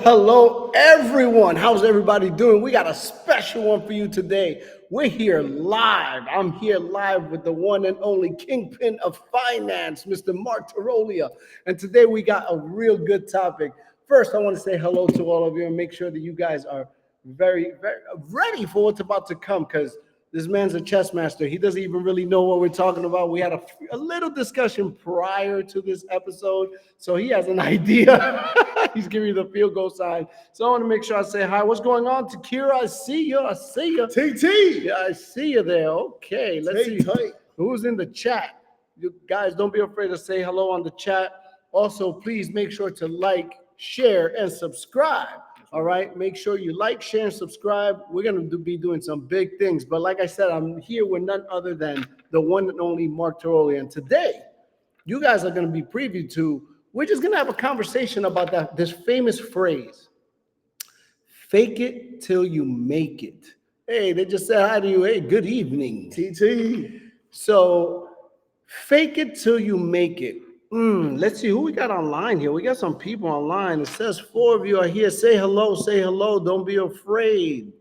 Hello, everyone. How's everybody doing? We got a special one for you today. We're here live. I'm here live with the one and only kingpin of finance, Mr. Mark Tarolia. And today we got a real good topic. First, I want to say hello to all of you and make sure that you guys are very ready for what's about to come, because this man's a chess master. He doesn't even really know what we're talking about. We had a little discussion prior to this episode, so he has an idea. He's giving me the field goal sign. So I want to make sure I say hi. What's going on, Takira? I see you. TT. Yeah, I see you there. Okay, let's see who's in the chat. You guys, don't be afraid to say hello on the chat. Also, please make sure to like, share, and subscribe. All right, make sure you like, share, and subscribe. We're going to be doing some big things. But like I said, I'm here with none other than the one and only Mark Tarolia. And today, you guys are going to be previewed to, we're just going to have a conversation about this famous phrase, fake it till you make it. Hey, they just said hi to you. Hey, good evening, TT. So, fake it till you make it. Let's see who we got online here. We got some people online. It says 4 of you are here. Say hello. Don't be afraid.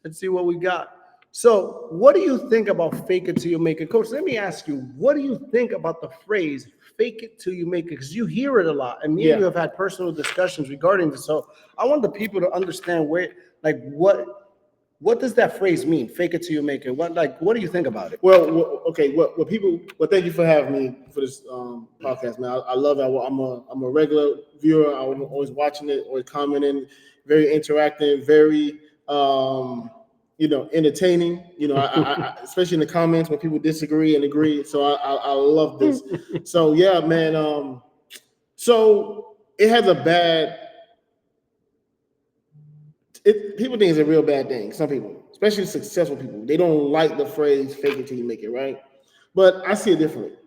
Let's see what we got. So, what do you think about fake it till you make it? Coach, let me ask you, what do you think about the phrase fake it till you make it? Because you hear it a lot, and me and you have had personal discussions regarding this. So, I want the people to understand what does that phrase mean? Fake it till you make it. What do you think about it? Well, okay. Thank you for having me for this podcast, man. I love that. I'm a regular viewer. I'm always watching it, always commenting. Very interactive, very entertaining. I especially in the comments when people disagree and agree. So I love this. So yeah, man. So it has a bad. People think it's a real bad thing. Some people, especially successful people, they don't like the phrase "fake it till you make it," right? But I see it differently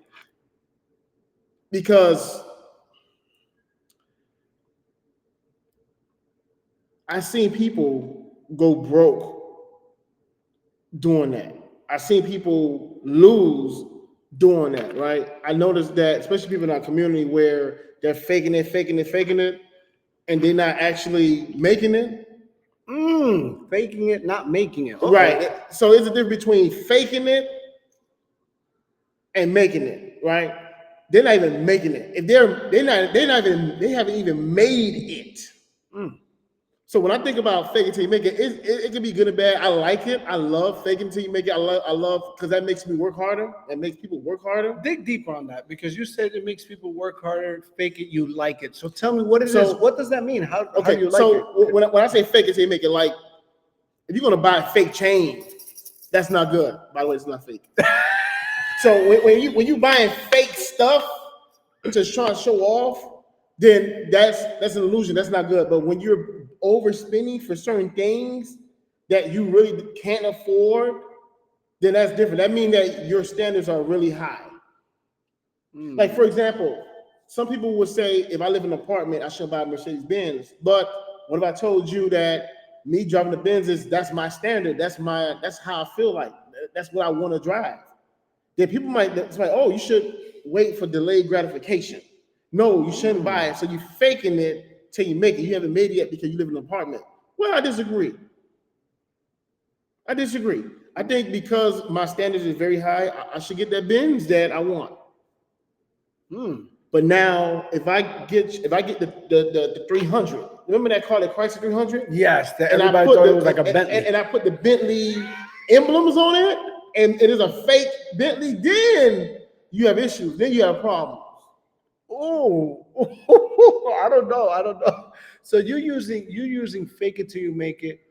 because I've seen people go broke doing that. I've seen people lose doing that, right? I noticed that, especially people in our community where they're faking it, and they're not actually making it. Faking it, not making it. Uh-oh. Right. So there's a difference between faking it and making it, right? They're not even making it. If they haven't even made it. So when I think about fake it till you make it, it can be good and bad. I like it. I love faking it till you make it. I love because that makes me work harder. That makes people work harder. Dig deeper on that, because you said it makes people work harder. Fake it, you like it. So tell me what it is. What does that mean? How do you like it? So when I say fake it till you make it, like if you're gonna buy a fake chain, that's not good. By the way, it's not fake. So when you buying fake stuff just trying to show off, then that's an illusion. That's not good. But when you're overspending for certain things that you really can't afford, then that's different. That means that your standards are really high. Like, for example, some people would say, if I live in an apartment, I should buy a Mercedes-Benz. But what if I told you that me driving the Benz that's my standard? That's how I feel like. That's what I want to drive. then people might say, oh, you should wait for delayed gratification. No, you shouldn't buy it. So you're faking it till you make it. You haven't made it yet because you live in an apartment. Well, I disagree. I think because my standards is very high, I should get that Benz that I want. But now, if I get the 300, remember that car, the Chrysler 300? Yes, that everybody thought it was like a Bentley. And I put the Bentley emblems on it, and it is a fake Bentley. Then you have issues. Then you have problems. Oh, I don't know. So you're using fake it till you make it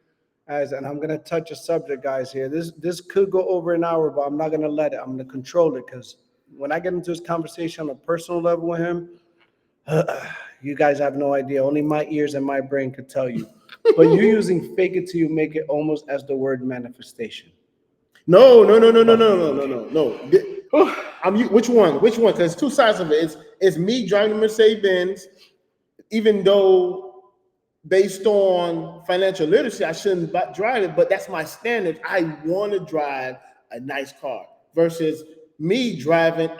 as, and I'm gonna touch a subject, guys. Here, this could go over an hour, but I'm not gonna let it. I'm gonna control it because when I get into this conversation on a personal level with him, you guys have no idea. Only my ears and my brain could tell you. But you're using fake it till you make it almost as the word manifestation. No. Which one? Because there's two sides of it. It's me driving a Mercedes-Benz, even though based on financial literacy, I shouldn't drive it, but that's my standard. I want to drive a nice car versus me driving,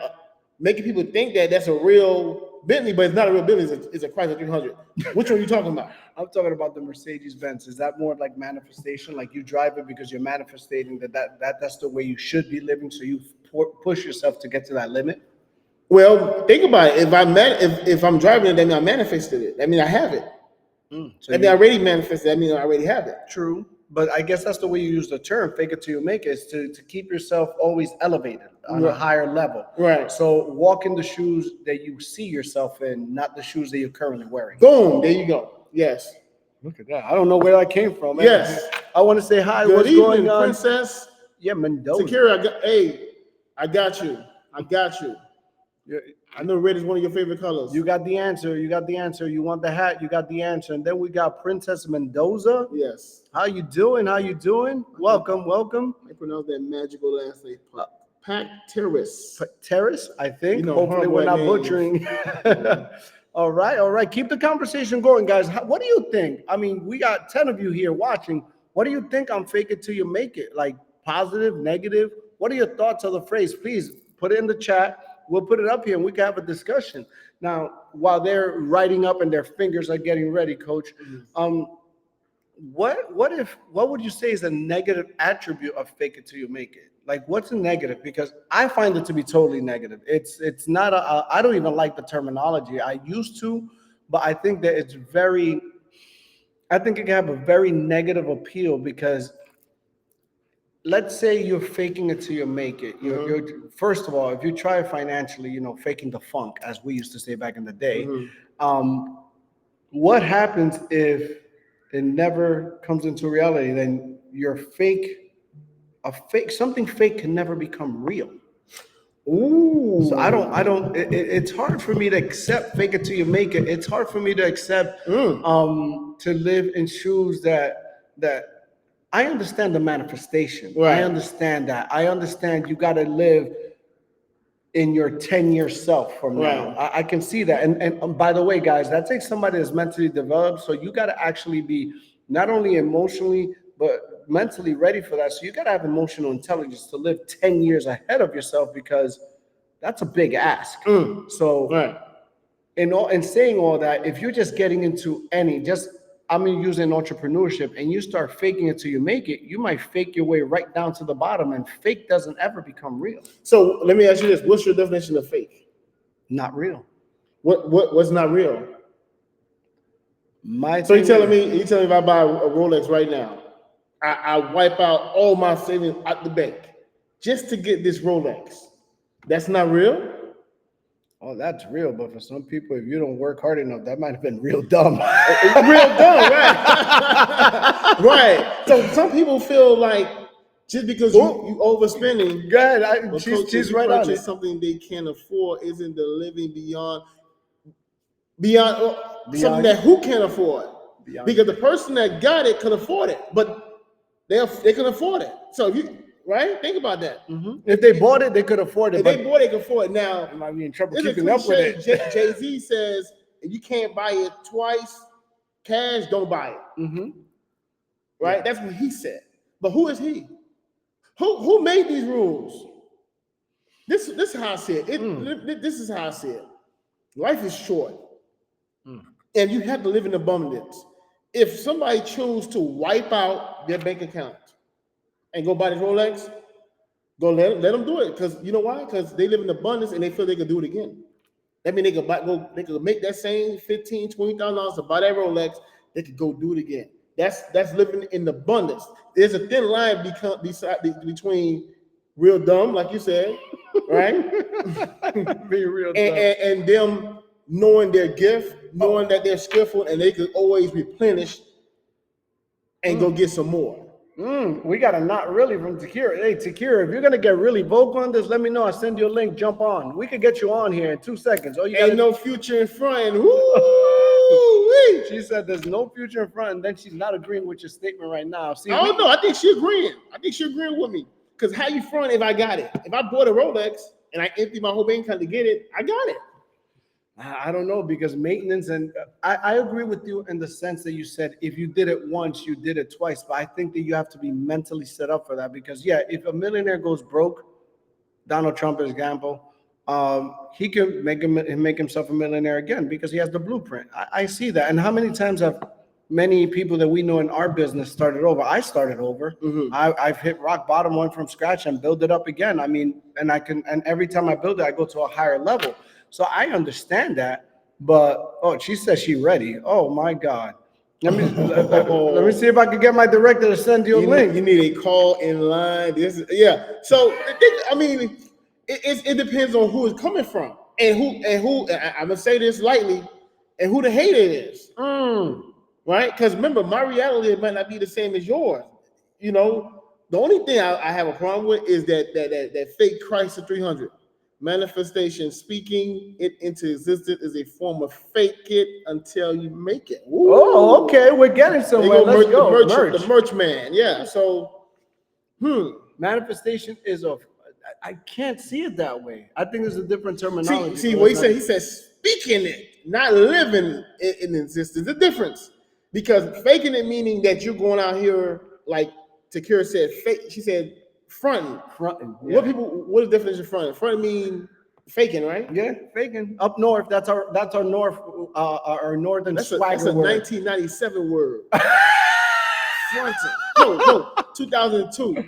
making people think that that's a real Bentley, but it's not a real Bentley. It's a Chrysler 300. Which one are you talking about? I'm talking about the Mercedes-Benz. Is that more like manifestation? Like you drive it because you're manifesting that's the way you should be living, so you push yourself to get to that limit? Well, think about it. If I'm driving it, that means I manifested it. That means I have it. So I already manifested. That means I already have it. True. But I guess that's the way you use the term, fake it till you make it, is to keep yourself always elevated on a higher level. Right. So walk in the shoes that you see yourself in, not the shoes that you're currently wearing. Boom. There you go. Yes. Look at that. I don't know where that came from. Man. Yes. I want to say hi. Good What's evening, going on? Princess. Yeah, Mendoza. Security, I got you. I know red is one of your favorite colors. You got the answer. You want the hat. You got the answer. And then we got Princess Mendoza. Yes. How you doing? Welcome. I pronounce that magical last name. Terrace. Terrace, I think. You know, hopefully we're not names. butchering. All right. Keep the conversation going, guys. What do you think? I mean, we got 10 of you here watching. What do you think on fake it till you make it? Like positive, negative? What are your thoughts on the phrase? Please put it in the chat. We'll put it up here and we can have a discussion. Now, while they're writing up and their fingers are getting ready, Coach, what would you say is a negative attribute of fake it till you make it? Like, what's a negative? Because I find it to be totally negative. It's not I don't even like the terminology. I used to, but I think that it can have a very negative appeal because let's say you're faking it till you make it. You're first of all, if you try it financially, faking the funk, as we used to say back in the day. What happens if it never comes into reality? Then something fake can never become real. Ooh. So it's hard for me to accept fake it till you make it. It's hard for me to accept to live in shoes that I understand the manifestation. Right. I understand that. I understand you got to live in your 10-year self from now. Right. I can see that. And by the way, guys, that takes somebody that's mentally developed. So you got to actually be not only emotionally, but mentally ready for that. So you got to have emotional intelligence to live 10 years ahead of yourself because that's a big ask. So right. in saying all that, if you're just getting into I'm using entrepreneurship and you start faking it till you make it, you might fake your way right down to the bottom and fake doesn't ever become real. So let me ask you this. What's your definition of fake? Not real. What's not real? So you telling me if I buy a Rolex right now, I wipe out all my savings out the bank just to get this Rolex. That's not real? Oh, that's real, but for some people, if you don't work hard enough, that might have been real dumb. Real dumb, right? Right. So some people feel like just because you overspending, go ahead. She's right on it. Something they can't afford isn't the living beyond something that who can afford. Because the person that got it can afford it, but they can afford it. So if you right, think about that. If they bought it, they could afford it. If they bought it, they could afford it. Now, I might be in trouble keeping up with it. Jay-Z says, if you can't buy it twice cash, don't buy it. Right? Yeah. That's what he said. But who is he? Who made these rules? This is how I see it. This is how I see it. Life is short, and you have to live in abundance. If somebody choose to wipe out their bank account and go buy this Rolex, go let them do it. Because you know why? Because they live in abundance and they feel they can do it again. That means they could make that same $15,000, $20,000 to buy that Rolex. They could go do it again. That's living in abundance. There's a thin line between real dumb, like you said, right? Be real and them knowing their gift, knowing that they're skillful and they could always replenish and go get some more. We got a not really from Takira. Hey, Takira, if you're gonna get really vocal on this, let me know. I'll send you a link. Jump on. We could get you on here in 2 seconds. Oh, you ain't no future in front. Woo! She said there's no future in front, and then she's not agreeing with your statement right now. See, I don't know. I think she's agreeing. with me. Because how you front if I got it? If I bought a Rolex and I empty my whole bank account to get it, I got it. I don't know, because maintenance, and I agree with you in the sense that you said if you did it once, you did it twice. But I think that you have to be mentally set up for that, because if a millionaire goes broke, Donald Trump, as example, he can make himself a millionaire again because he has the blueprint. I see that. And how many times have many people that we know in our business started over? I started over. I've hit rock bottom, went from scratch, and build it up again. I mean, and every time I build it, I go to a higher level. So I understand that. But she says she's ready. Oh my God. Let me see if I can get my director to send you a link. You need a call in line. So I mean, it depends on who it's coming from and who. I'm gonna say this lightly, and who the hater is. Right? Because remember, my reality might not be the same as yours. You know, the only thing I have a problem with is that fake Chrysler 300 manifestation. Speaking it into existence is a form of fake it until you make it. Ooh. Oh, okay, we're getting somewhere. Let's go. The merch man. Yeah. So, manifestation is I can't see it that way. I think there's a different terminology. See what he said? He said speaking it, not living it in existence. The difference. Because faking it meaning that you're going out here, like Takira said, fake. She said fronting. Yeah. What is the definition of fronting? Fronting mean faking, right? Yeah, faking. Up north, that's our north, our northern swagger. That's a 1997 word. Fronting. No, 2002.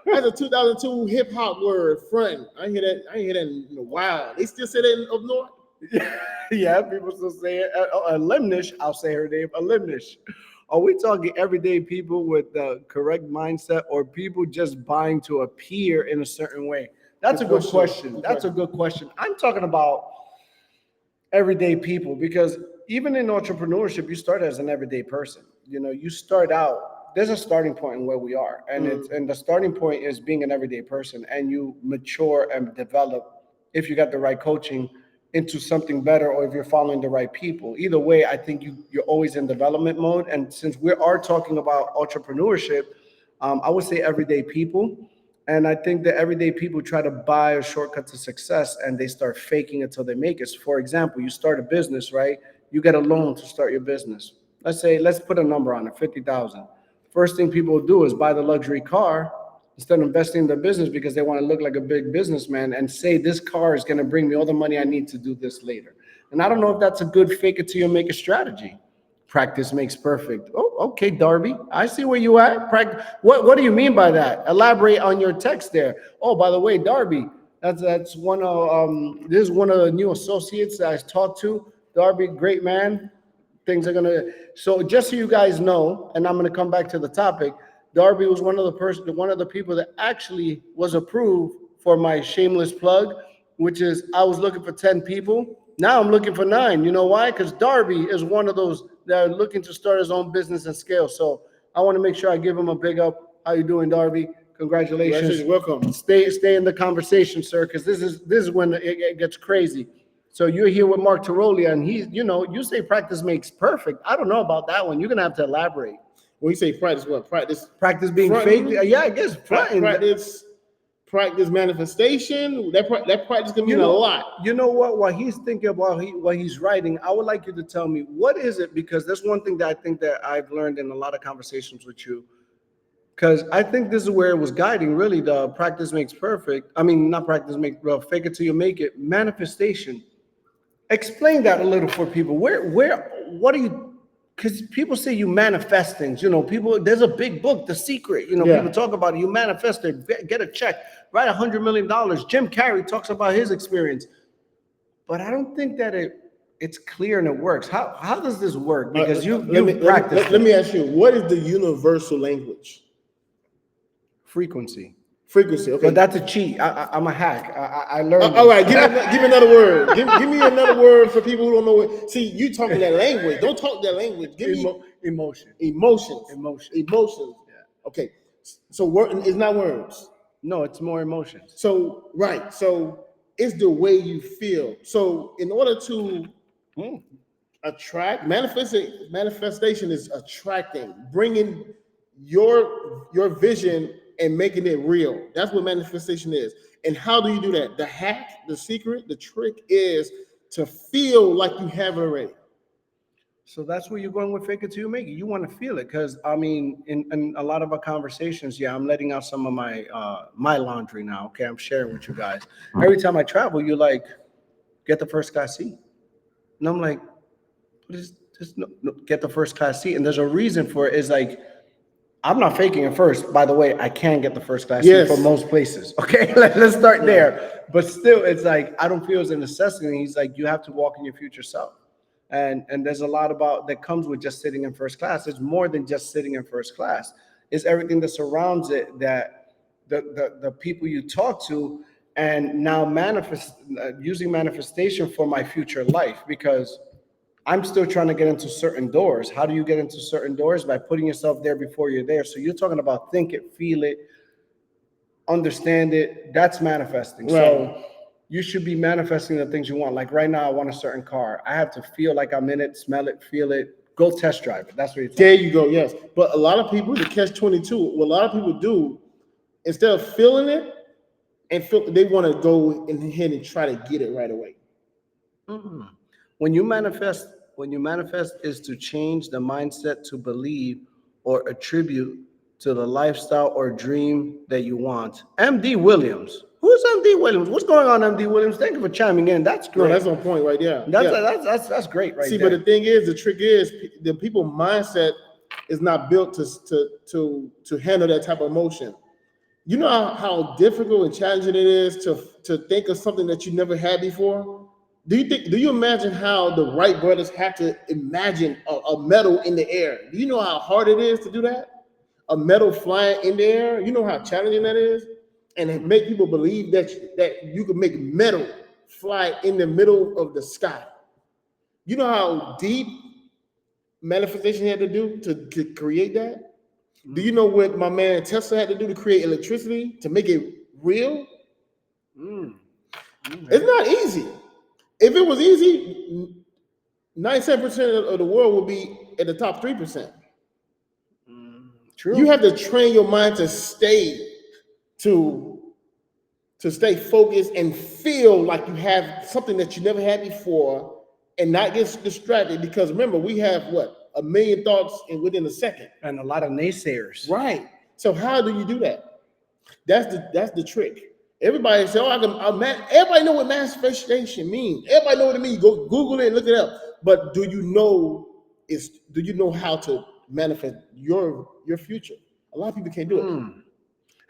That's a 2002 hip hop word. Fronting. I ain't hear that in a while. They still say that up north. Yeah, people still say it. Limnish, I'll say her name, Limnish. Are we talking everyday people with the correct mindset, or people just buying to appear in a certain way? That's a good question. That's a good question. I'm talking about everyday people, because even in entrepreneurship, you start as an everyday person. You know, you start out, there's a starting point in where we are. And and the starting point is being an everyday person, and you mature and develop, if you got the right coaching, into something better, or if you're following the right people. Either way, I think you're always in development mode. And since we are talking about entrepreneurship, I would say everyday people. And I think that everyday people try to buy a shortcut to success, and they start faking it till they make it. So for example, you start a business, right? You get a loan to start your business. Let's put a number on it, 50,000. First thing people do is buy the luxury car instead of investing in their business, because they want to look like a big businessman and say this car is going to bring me all the money I need to do this later. And I don't know if that's a good fake it till you make a strategy. Practice makes perfect. Oh, okay, Darby. I see where you at. What do you mean by that? Elaborate on your text there. Oh, by the way, Darby, that's one of this is one of the new associates that I talked to. Darby, great man. Things are gonna. So just so you guys know, and I'm gonna come back to the topic. Darby was one of the people that actually was approved for my shameless plug, which is I was looking for 10 people. Now I'm looking for 9. You know why? Because Darby is one of those that are looking to start his own business and scale. So I want to make sure I give him a big up. How you doing, Darby? Congratulations. Welcome. Stay in the conversation, sir, because this is when it gets crazy. So you're here with Mark Tarolia, and you say practice makes perfect. I don't know about that one. You're gonna have to elaborate. When you say practice, what? Practice being fake? Yeah, I guess practice manifestation. That practice can mean a lot. You know what? While he's thinking about what he's writing, I would like you to tell me, what is it? Because that's one thing that I think that I've learned in a lot of conversations with you. Because I think this is where it was guiding, really, the practice makes perfect. I mean, not practice makes, well, fake it till you make it. Manifestation. Explain that a little for people. What do you, because people say you manifest things, people, there's a big book, The Secret, people talk about it. You manifest it, get a check, write $100 million. Jim Carrey talks about his experience. But I don't think that it's clear and it works. How does this work? Because you practice. Let me ask you, what is the universal language? Frequency. Okay. But that's a cheat. I'm a hack. I learned. All right, give me another word. Give me another word for people who don't know it. See, you talking that language. Don't talk that language. Give me emotions. Emotions. Yeah. Okay. So it's not words. No, it's more emotions. So right. So it's the way you feel. So in order to attract, manifestation is attracting, bringing your vision and making it real. That's what manifestation is. And how do you do that? The hack, the secret, the trick is to feel like you have it already. So that's where you're going with fake it till you make it. You want to feel it. Because I mean, in a lot of our conversations, I'm letting out some of my my laundry now. Okay, I'm sharing with you guys. Every time I travel, you're like, get the first class seat. And I'm like, just get the first class seat. And there's a reason for it. It's like, I'm not faking it first. By the way, I can get the first class seat for most places. Okay, let's start there. But still, it's like, I don't feel it's a necessity. He's like, you have to walk in your future self. And there's a lot about that comes with just sitting in first class. It's more than just sitting in first class. It's everything that surrounds it, that the people you talk to, and now using manifestation for my future life, because I'm still trying to get into certain doors. How do you get into certain doors? By putting yourself there before you're there. So you're talking about think it, feel it, understand it. That's manifesting. Right. So you should be manifesting the things you want. Like right now, I want a certain car. I have to feel like I'm in it, smell it, feel it, go test drive it. That's what you're talking There you go, yes. But a lot of people, the catch-22, what a lot of people do, instead of feeling it, they want to go ahead and try to get it right away. Mm-hmm. When you manifest is to change the mindset to believe or attribute to the lifestyle or dream that you want. MD Williams. Who's MD Williams? What's going on, MD Williams? Thank you for chiming in. That's great. No, that's on point right there. That's great right there. See, but the thing is, the trick is the people's mindset is not built to handle that type of emotion. You know how difficult and challenging it is to think of something that you never had before? Do you imagine how the Wright brothers had to imagine a metal in the air? Do you know how hard it is to do that? A metal flying in the air? You know how challenging that is? And it make people believe that you can make metal fly in the middle of the sky. You know how deep manifestation had to do to create that? Do you know what my man Tesla had to do to create electricity, to make it real? It's not easy. If it was easy, 97% of the world would be at the top 3%. True. You have to train your mind to stay focused and feel like you have something that you never had before, and not get distracted. Because remember, we have 1 million thoughts within a second, and a lot of naysayers. Right. So how do you do that? That's the trick. Everybody say, everybody know what manifestation means. Everybody know what it means. Go Google it and look it up. But do you know how to manifest your future? A lot of people can't do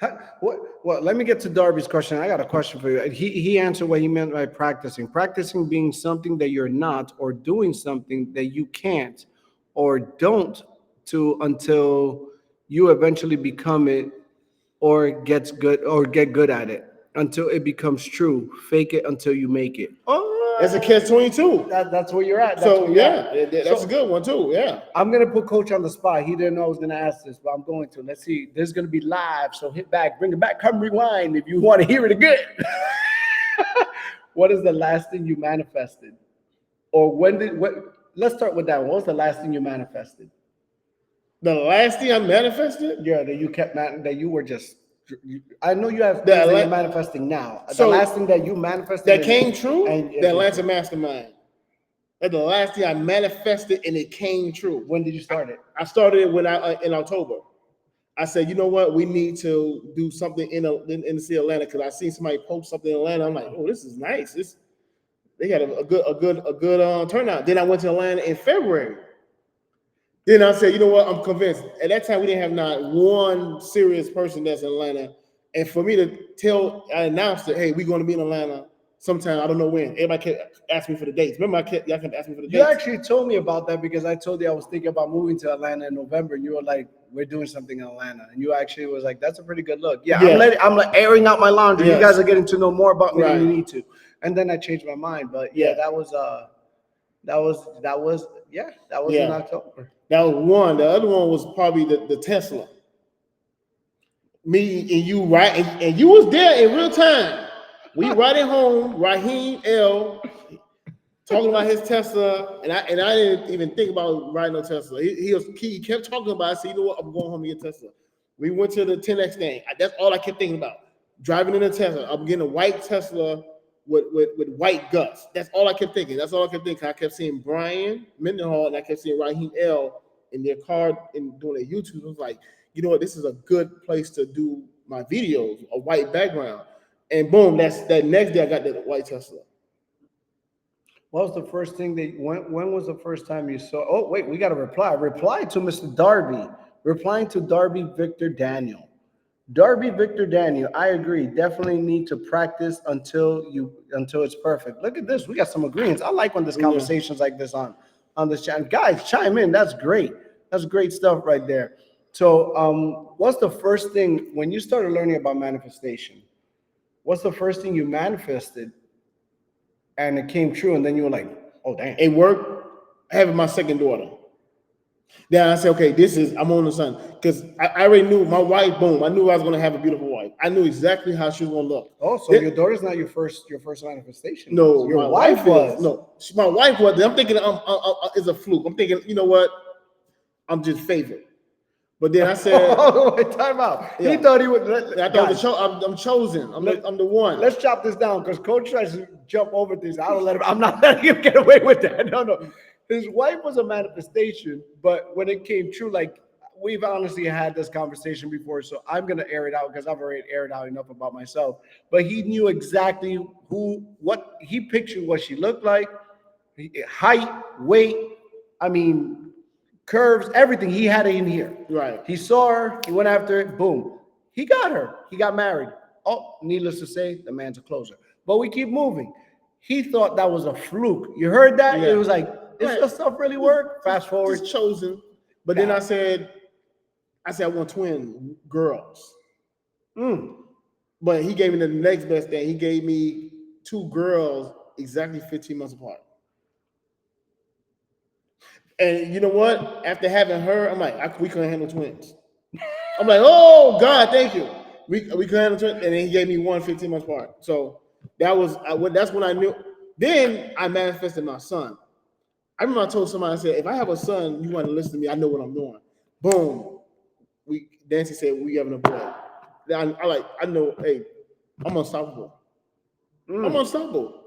it. Well, let me get to Darby's question. I got a question for you. He answered what he meant by practicing. Practicing being something that you're not, or doing something that you can't or don't until you eventually become it or get good at it. Until it becomes true. Fake it until you make it. Oh, that's a catch-22. That's where you're at. That's a good one too. Yeah. I'm gonna put Coach on the spot. He didn't know I was gonna ask this, but I'm going to. Let's see. This is gonna be live, so hit back, bring it back, come rewind if you want to hear it again. What is the last thing you manifested? Or let's start with that one. What was the last thing you manifested? The last thing I manifested? Yeah, that you kept that you were just. I know you have things that you're manifesting now. So the last thing that you manifested that came true, the Atlanta Mastermind. That's the last thing I manifested, and it came true. When did you start it? I started it in October. I said, you know what? We need to do something in the city of Atlanta because I seen somebody post something in Atlanta. I'm like, oh, this is nice. They had a good turnout. Then I went to Atlanta in February. Then I said, you know what? I'm convinced. At that time, we didn't have not one serious person that's in Atlanta. And for me to I announced that, hey, we're going to be in Atlanta sometime. I don't know when. Everybody kept asking me for the dates. Remember, y'all kept asking me for the dates. You actually told me about that because I told you I was thinking about moving to Atlanta in November. And you were like, we're doing something in Atlanta. And you actually was like, that's a pretty good look. Yeah. I'm like airing out my laundry. Yes. You guys are getting to know more about me than you need to. And then I changed my mind. But yeah, that was in October. That was one. The other one was probably the Tesla. Me and you, right? And you was there in real time. We riding home, Raheem L. talking about his Tesla, and I didn't even think about riding no Tesla. He kept talking about it. I said, you know what? I'm going home to get Tesla. We went to the 10X thing. That's all I kept thinking about. Driving in a Tesla. I'm getting a white Tesla with white guts. That's all I kept thinking. I kept seeing Brian Mendenhall and I kept seeing Raheem L in their car and doing their YouTube. I was like, you know what? This is a good place to do my videos, a white background. And boom, that next day I got that white Tesla. What was the first thing when was the first time you saw? Oh, wait, we got to reply. Reply to Mr. Darby. Replying to Darby Victor Daniel. Darby Victor Daniel, I agree. Definitely need to practice until it's perfect. Look at this. We got some agreements. I like when there's conversations like this on this channel. Guys, chime in. That's great. That's great stuff right there. So what's the first thing when you started learning about manifestation? What's the first thing you manifested and it came true and then you were like, oh, damn. It worked. Having my second daughter. Then I said, okay, I'm on the sun. Because I already knew my wife, boom, I knew I was going to have a beautiful wife. I knew exactly how she was going to look. Oh, so your daughter's not your first manifestation. No, your wife was. No, my wife was. I'm thinking it's a fluke. I'm thinking, you know what? I'm just favored. But then I said, oh, wait, time out. Yeah. He thought he would. I thought I'm chosen. I'm the one. Let's chop this down because Coach tries to jump over things. I'm not letting him get away with that. No. His wife was a manifestation, but when it came true, like we've honestly had this conversation before, so I'm gonna air it out because I've already aired out enough about myself. But he knew exactly what he pictured, what she looked like, height, weight. I mean, curves, everything. He had it in here. Right. He saw her. He went after it. Boom. He got her. He got married. Oh, needless to say, the man's a closer. But we keep moving. He thought that was a fluke. You heard that? Yeah. It was like, does this stuff really work? Fast forward. Just chosen. But then I said I want twin girls. But he gave me the next best thing. He gave me 2 girls exactly 15 months apart. And you know what? After having her, I'm like, we couldn't handle twins. I'm like, oh God, thank you. We couldn't handle twins. And then he gave me 1 15 months apart. So that's when I knew. Then I manifested my son. I remember I told somebody, I said, if I have a son, you want to listen to me, I know what I'm doing. Boom. Nancy said, we having a boy. I know, hey, I'm unstoppable. I'm unstoppable.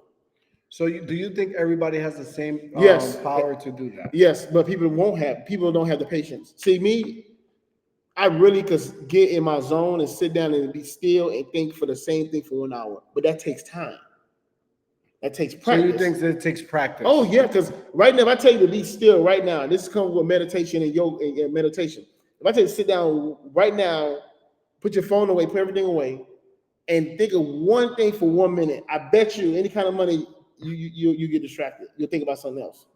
So do you think everybody has the same power to do that? Yes, but people don't have the patience. See, me, I really could get in my zone and sit down and be still and think for the same thing for 1 hour. But that takes time. That takes practice. So you think that it takes practice? Oh, yeah, because right now, if I tell you to be still right now, this comes with meditation and yoga and meditation. If I tell you to sit down right now, put your phone away, put everything away, and think of one thing for 1 minute, I bet you any kind of money, you get distracted. You'll think about something else.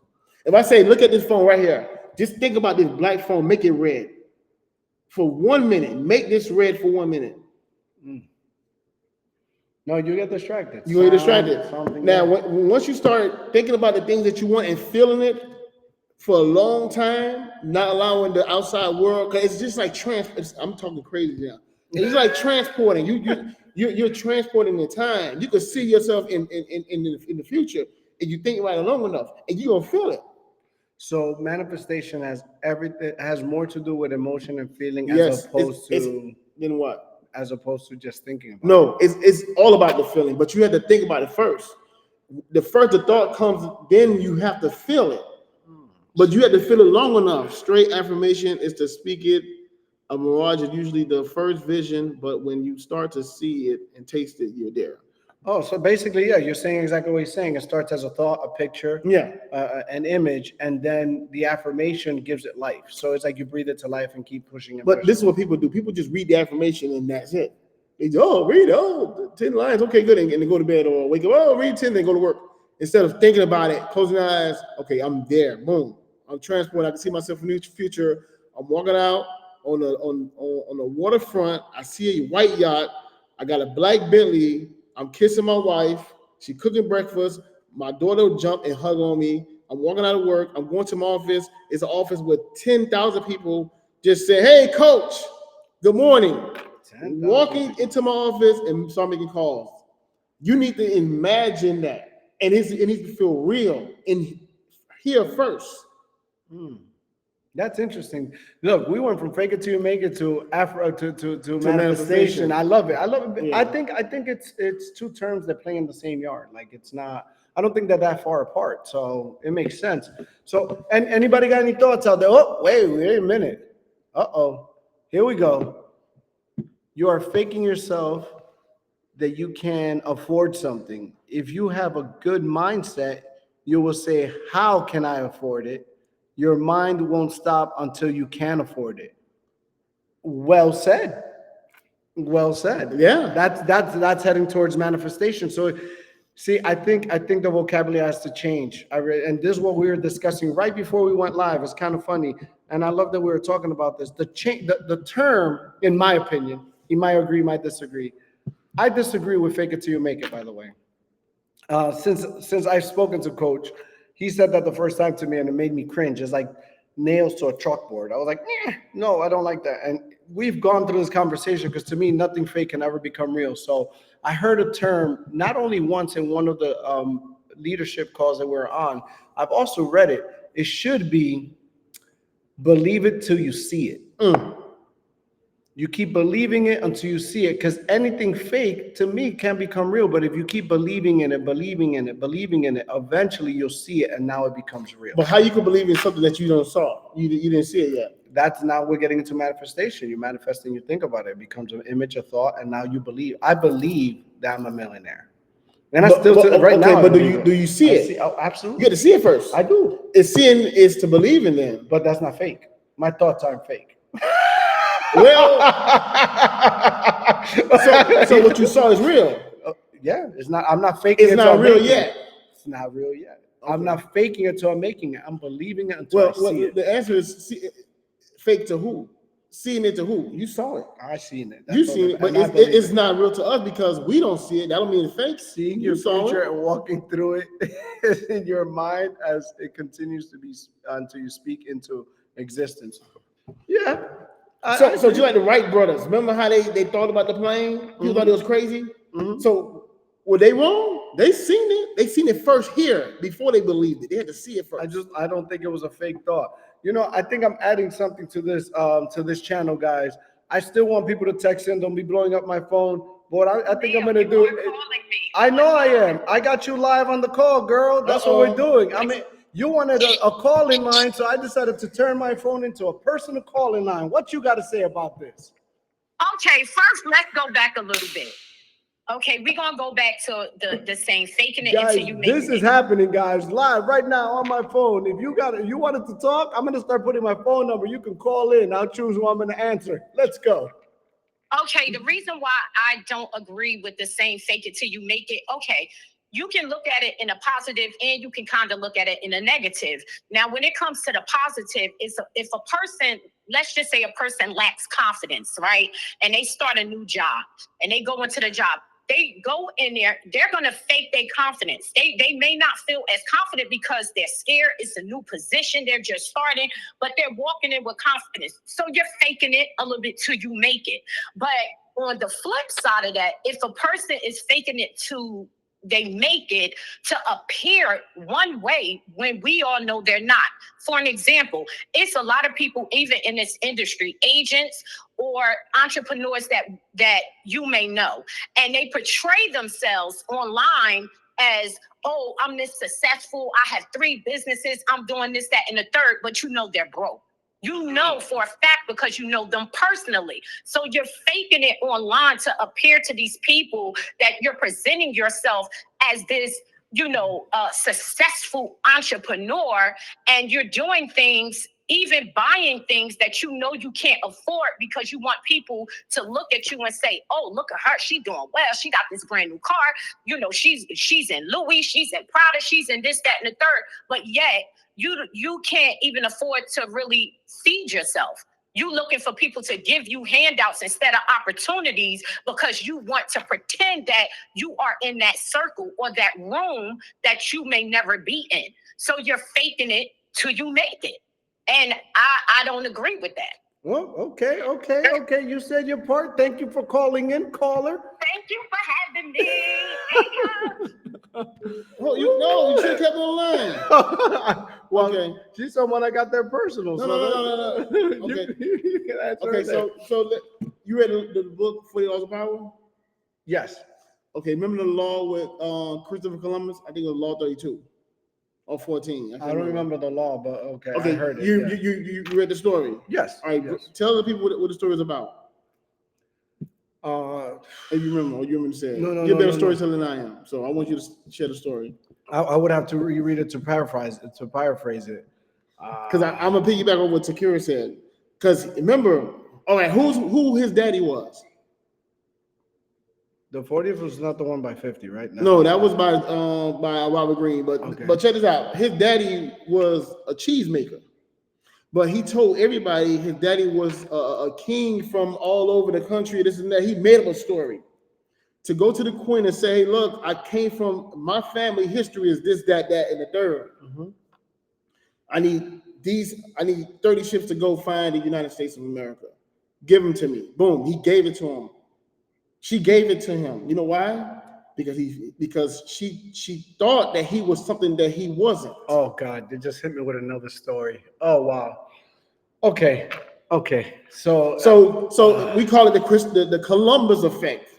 If I say, look at this phone right here, just think about this black phone, make it red. For 1 minute, make this red for 1 minute. No, you get distracted. You get distracted. Now, once you start thinking about the things that you want and feeling it for a long time, not allowing the outside world, because it's just like I'm talking crazy now. It's like transporting. You're transporting the time. You can see yourself in the future, and you think about it long enough, and you're gonna feel it. So manifestation has more to do with emotion and feeling as opposed to then what? As opposed to just thinking about it. It's all about the feeling, but you have to think about it first. The thought comes, then you have to feel it. But you have to feel it long enough. Straight affirmation is to speak it A mirage is usually the first vision, but when you start to see it and taste it, you're there. Oh, so basically, yeah, you're saying exactly what he's saying. It starts as a thought, a picture, Yeah. an image, and then the affirmation gives it life. So it's like you breathe it to life and keep pushing it. But this is what people do. People just read the affirmation and that's it. They go, read 10 lines. Okay, good. And they go to bed or wake up. Read 10, then go to work. Instead of thinking about it, closing their eyes. Okay, I'm there. Boom. I'm transported. I can see myself in the future. I'm walking out on the waterfront. I see a white yacht. I got a black Bentley. I'm kissing my wife. She cooking breakfast. My daughter will jump and hug on me. I'm walking out of work. I'm going to my office. It's an office with 10,000 people. Just say, hey, coach, good morning. Walking into my office and start making calls. You need to imagine that. And it needs to feel real in here first. That's interesting. Look, we went from fake it till you make it to manifestation. I love it. Yeah. I think it's two terms that play in the same yard. Like it's not. I don't think they're that far apart. So it makes sense. So, and anybody got any thoughts out there? Oh, wait a minute. Here we go. You are faking yourself that you can afford something. If you have a good mindset, you will say, how can I afford it? Your mind won't stop until you can afford it. Well said. Well said. Yeah. That's heading towards manifestation. So see, I think the vocabulary has to change. And this is what we were discussing right before we went live. It's kind of funny. And I love that we were talking about this. The term, in my opinion, you might agree, might disagree. I disagree with fake it till you make it, by the way. Since I've spoken to Coach, he said that the first time to me and it made me cringe. It's like nails to a chalkboard. I was like, no, I don't like that. And we've gone through this conversation because to me, nothing fake can ever become real. So I heard a term not only once in one of the leadership calls that we're on, I've also read it. It should be believe it till you see it. You keep believing it until you see it, because anything fake to me can become real. But if you keep believing in it, eventually you'll see it, and now it becomes real. But how you can believe in something that you don't saw? You didn't see it yet. That's now we're getting into manifestation. You manifest and you think about it. It becomes an image, a thought, and now you believe. I believe that I'm a millionaire. And now. But do you see it? Absolutely. You got to see it first. I do. Seeing is to believe in them. But that's not fake. My thoughts aren't fake. Well, so what you saw is real. Yeah, it's not. I'm not faking. It's not real yet. It's not real yet. Okay. I'm not faking it until I'm making it. I'm believing it until I see it. The answer is fake to who? Seeing it to who? You saw it. I seen it. You seen it, but it's not real to us because we don't see it. That don't mean it's fake. Seeing your future and walking through it in your mind as it continues to be until you speak into existence. Yeah. So you like the Wright brothers. Remember how they thought about the plane? You thought it was crazy? Mm-hmm. So were they wrong? They seen it. They seen it first here before they believed it. They had to see it first. I don't think it was a fake thought. You know, I think I'm adding something to this channel, guys. I still want people to text in. Don't be blowing up my phone. But I think I'm gonna do it. I know I am. I got you live on the call, girl. That's what we're doing. I mean, you wanted a call-in line, so I decided to turn my phone into a personal call-in line. What you got to say about this? Okay, first, let's go back a little bit. Okay, we're going to go back to the saying, faking it guys, until you make it. This is happening, guys, live right now on my phone. If you wanted to talk, I'm going to start putting my phone number. You can call in. I'll choose who I'm going to answer. Let's go. Okay, the reason why I don't agree with the saying, fake it till you make it, okay, you can look at it in a positive and you can kind of look at it in a negative. Now, when it comes to the positive, if a person, let's just say a person lacks confidence, right? And they start a new job and they go into the job. They go in there, they're going to fake their confidence. They may not feel as confident because they're scared. It's a new position. They're just starting, but they're walking in with confidence. So you're faking it a little bit till you make it. But on the flip side of that, if a person is faking it to they make it to appear one way when we all know they're not. For an example, it's a lot of people, even in this industry, agents or entrepreneurs that you may know, and they portray themselves online as, oh, I'm this successful. I have 3 businesses. I'm doing this, that, and the third, but you know they're broke. You know for a fact because you know them personally. So you're faking it online to appear to these people that you're presenting yourself as this, successful entrepreneur, and you're doing things, even buying things that you know you can't afford because you want people to look at you and say, oh, look at her, she's doing well, she got this brand new car, she's in Louis, she's in Prada, she's in this, that, and the third, but yet you can't even afford to really feed yourself. You looking for people to give you handouts instead of opportunities because you want to pretend that you are in that circle or that room that you may never be in. So you're faking it till you make it. And I don't agree with that. Well, okay. You said your part. Thank you for calling in, caller. Thank you for having me. Well, you should have kept on the line. Well, okay. She's someone I got there personal. No. Okay. You can answer Okay, her so you read the book 40 Laws of Power? Yes. Okay, remember the law with Christopher Columbus? I think it was Law 32 or 14. I don't remember the law, but okay, Okay, I heard it. You read the story? Yes. All right, yes. Tell the people what the story is about. If you remember, or you want me to say it. No, You're a better storyteller than I am, so I want you to share the story. I would have to reread it to paraphrase it. Because I'm gonna piggyback on what Takira said. Because remember, all right, who his daddy was? The 40th was not the one by 50, right? No, that was by Robert Greene. But okay. But check this out. His daddy was a cheesemaker, but he told everybody his daddy was a king from all over the country. This and that. He made up a story to go to the queen and say, hey, look, I came from my family history is this, that, and the third. Mm-hmm. I need 30 ships to go find the United States of America. Give them to me. Boom. He gave it to him. She gave it to him. You know why? Because she thought that he was something that he wasn't. Oh God, they just hit me with another story. Oh wow. Okay. So We call it the Columbus effect.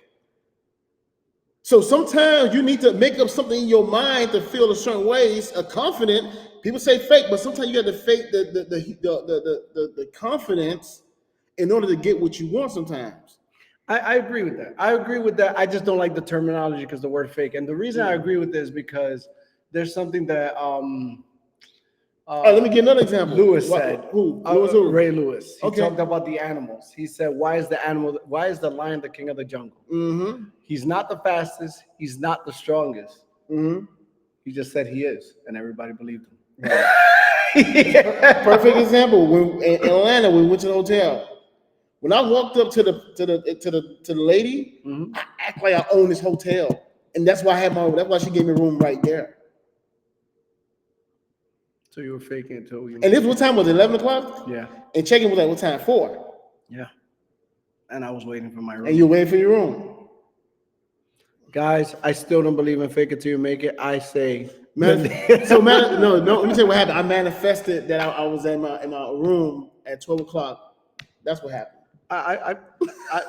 So sometimes you need to make up something in your mind to feel a certain ways, confident. People say fake, but sometimes you have to fake the confidence in order to get what you want sometimes. I agree with that. I just don't like the terminology because the word fake. And the reason I agree with this is because there's something that let me give another example. Lewis said. Who? Ray Lewis. He Okay. talked about the animals. He said, why is the lion the king of the jungle? Mm-hmm. He's not the fastest. He's not the strongest. Mm-hmm. He just said he is, and everybody believed him. Perfect example. When in Atlanta, we went to the hotel. When I walked up to the lady, Mm-hmm. I act like I own this hotel, and that's why that's why she gave me a room right there. So you were faking it too. And this what time was it? 11 o'clock? Yeah. And check-in was at what time? 4. Yeah. And I was waiting for my room. And you're waiting for your room. Guys, I still don't believe in fake it till you make it. I say No, let me tell you what happened. I manifested that I was in my room at 12 o'clock. That's what happened.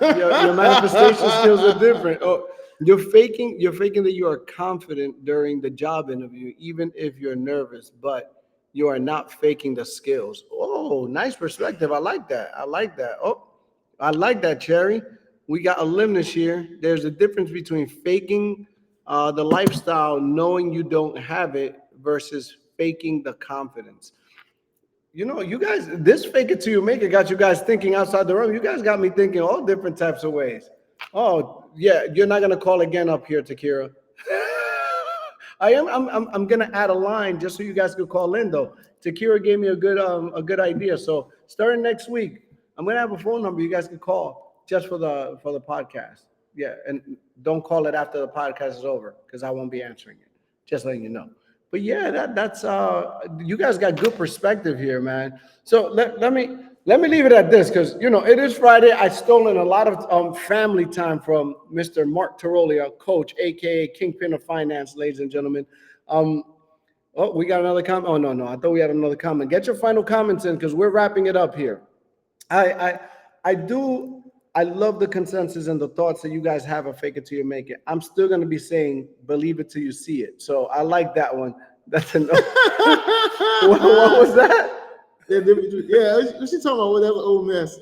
Your manifestation skills are different. Oh, you're faking that you are confident during the job interview, even if you're nervous, but you are not faking the skills. Oh, nice perspective. I like that. Oh, I like that, Cherry. We got a limit here. There's a difference between faking the lifestyle, knowing you don't have it, versus faking the confidence. You know, you guys, this fake it till you make it got you guys thinking outside the room. You guys got me thinking all different types of ways. Oh, yeah, you're not gonna call again up here, Takira. I'm gonna add a line just so you guys could call in though. Takira gave me a good idea. So starting next week, I'm gonna have a phone number you guys can call just for the podcast. Yeah, and don't call it after the podcast is over because I won't be answering it. Just letting you know. But yeah, that's you guys got good perspective here, man. So let me leave it at this because you know it is Friday. I've stolen a lot of family time from Mr. Mark Tarolia, coach, aka Kingpin of Finance, ladies and gentlemen. Oh, we got another comment. Oh no, I thought we had another comment. Get your final comments in because we're wrapping it up here. I love the consensus and the thoughts that you guys have of fake it till you make it. I'm still going to be saying believe it till you see it. So I like that one. That's enough. What was that? Yeah, what she talking about? Whatever old mess.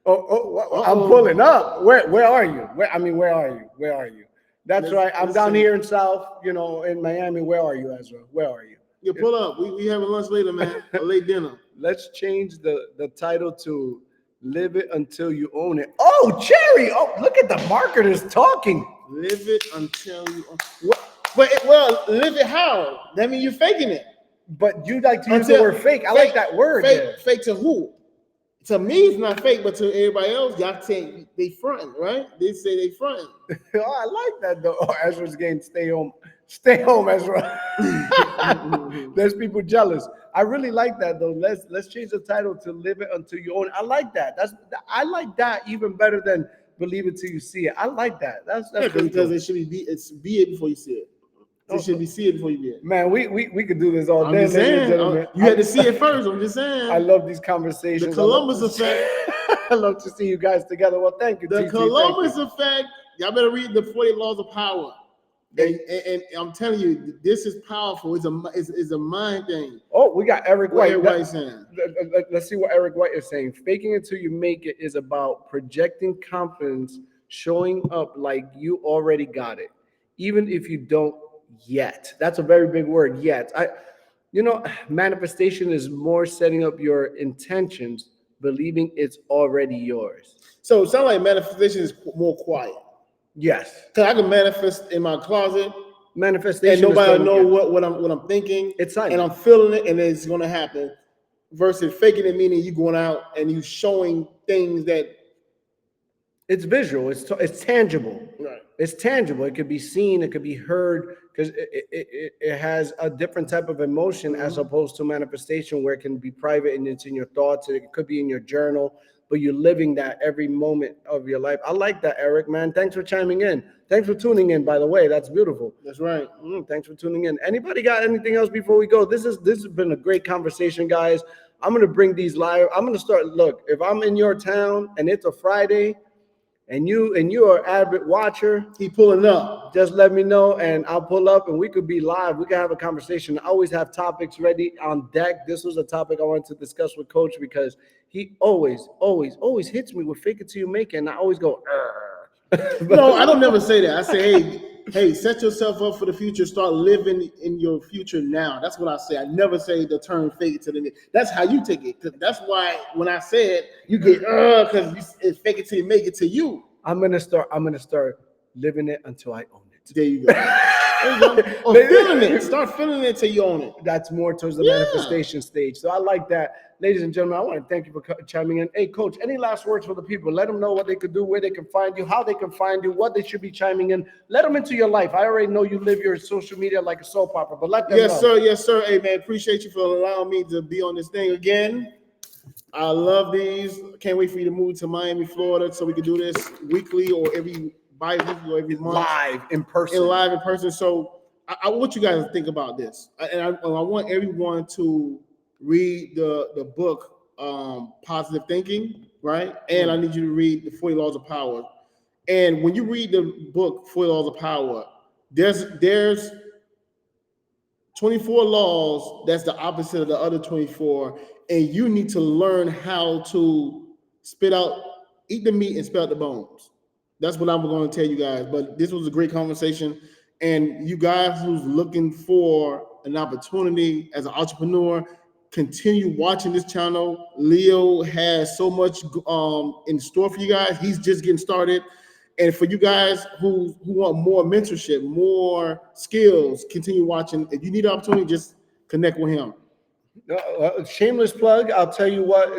I'm pulling up. Where are you? Where are you? Where are you? That's right. I'm down here in South, in Miami. Where are you, Ezra? Where are you? Yeah, pull up. We having lunch later, man. A late dinner. Let's change the title to "Live It Until You Own It." Oh, Cherry! Oh, look at the marketers talking. Live it until you own it. Well, live it how? That means you're faking it. But you like to use the word fake. I like that word. Fake to who? To me, it's not fake, but to everybody else, y'all say they fronting, right? They say they fronting. Oh, I like that though. Oh, Ezra's getting stay home, Ezra. There's people jealous. I really like that though. Let's change the title to "Live It Until You Own It." I like that. I like that even better than "Believe It Till You See It." I like that. That's because cool. It should be it before you see it. It should be see it before you be it. Man, we could do this all day, ladies and gentlemen. You had to see it first. I'm just saying. I love these conversations. The Columbus effect. I love to see you guys together. Well, thank you. The Columbus effect. Y'all better read the 40 Laws of Power. And I'm telling you, this is powerful. It's a mind thing. Oh, we got Eric White. Everybody's saying. Let's see what Eric White is saying. Faking it till you make it is about projecting confidence, showing up like you already got it, even if you don't yet. That's a very big word, yet. Manifestation is more setting up your intentions, believing it's already yours. So it sounds like manifestation is more quiet. Yes. Because I can manifest in my closet. Manifestation. And nobody will know what I'm thinking. It's silent. And I'm feeling it and it's gonna happen. Versus faking it, meaning you going out and you showing things that it's visual, it's tangible. Right. It's tangible. It could be seen, it could be heard, because it has a different type of emotion as opposed to manifestation where it can be private and it's in your thoughts. It could be in your journal, but you're living that every moment of your life. I like that, Eric, man. Thanks for chiming in. Thanks for tuning in, by the way. That's beautiful. That's right. Thanks for tuning in. Anybody got anything else before we go? This has been a great conversation, guys. I'm going to bring these live. I'm going to start. Look, if I'm in your town and it's a Friday, and you are an avid watcher, he pulling up. Just let me know and I'll pull up and we could be live. We could have a conversation. I always have topics ready on deck. This was a topic I wanted to discuss with Coach because he always hits me with fake it till you make it. And I always go, No, I don't never say that. I say, hey, set yourself up for the future. Start living in your future now. That's what I say. I never say the term fake it till the make. That's how you take it. That's why when I say it, you get because it's fake it till you make it to you. I'm gonna start living it until I own it. There you go. Or feeling it. Start feeling it till you own it. That's more towards the manifestation stage. So I like that. Ladies and gentlemen, I want to thank you for chiming in. Hey, Coach, any last words for the people? Let them know what they could do, where they can find you, how they can find you, what they should be chiming in. Let them into your life. I already know you live your social media like a soap opera, but let them know. Yes, sir. Hey, man, appreciate you for allowing me to be on this thing again. I love these. Can't wait for you to move to Miami, Florida, so we can do this weekly or every bi-weekly or every month. Live in person. So I want you guys to think about this. And I want everyone to read the book, Positive Thinking, right? And I need you to read the 40 Laws of Power. And when you read the book, 40 Laws of Power, there's 24 laws that's the opposite of the other 24. And you need to learn how to eat the meat and spit out the bones. That's what I'm going to tell you guys. But this was a great conversation. And you guys who's looking for an opportunity as an entrepreneur, continue watching this channel. Leo has so much in store for you guys. He's just getting started. And for you guys who want more mentorship, more skills, continue watching. If you need an opportunity, just connect with him. Shameless plug. I'll tell you what,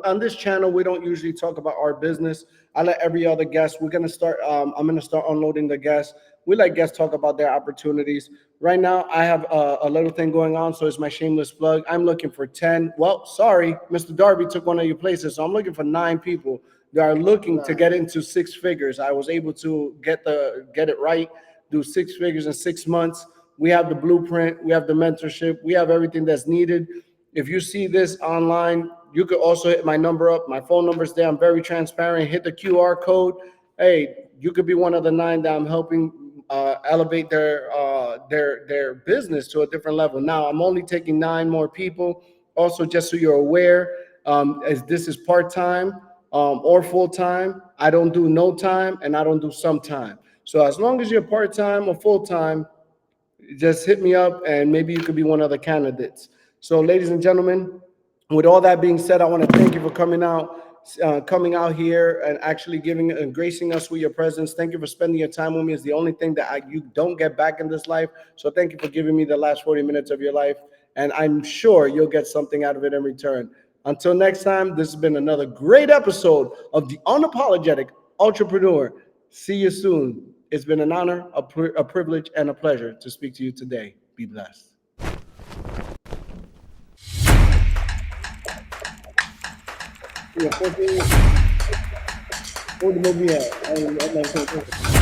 on this channel, we don't usually talk about our business. I let every other guest, I'm going to start unloading the guests. We let guests talk about their opportunities. Right now, I have a little thing going on, so it's my shameless plug. I'm looking for 10. Well, sorry, Mr. Darby took one of your places, so I'm looking for 9 people that are looking to get into 6 figures. I was able to get it right, do 6 figures in 6 months. We have the blueprint. We have the mentorship. We have everything that's needed. If you see this online, you could also hit my number up. My phone number's there. I'm very transparent. Hit the QR code. Hey, you could be one of the 9 that I'm helping elevate their business to a different level. Now, I'm only taking 9 more people. also, just so you're aware, as this is part-time or full-time, I don't do no time and I don't do sometime. So as long as you're part-time or full-time, just hit me up and maybe you could be one of the candidates. So ladies and gentlemen, with all that being said, I want to thank you for coming out here and actually giving and gracing us with your presence. Thank you for spending your time with me. It's the only thing that you don't get back in this life. So thank you for giving me the last 40 minutes of your life. And I'm sure you'll get something out of it in return. Until next time, this has been another great episode of the Unapologetic Entrepreneur. See you soon. It's been an honor, a privilege, and a pleasure to speak to you today. Be blessed. Yeah, 14. What the movie at? I'm not saying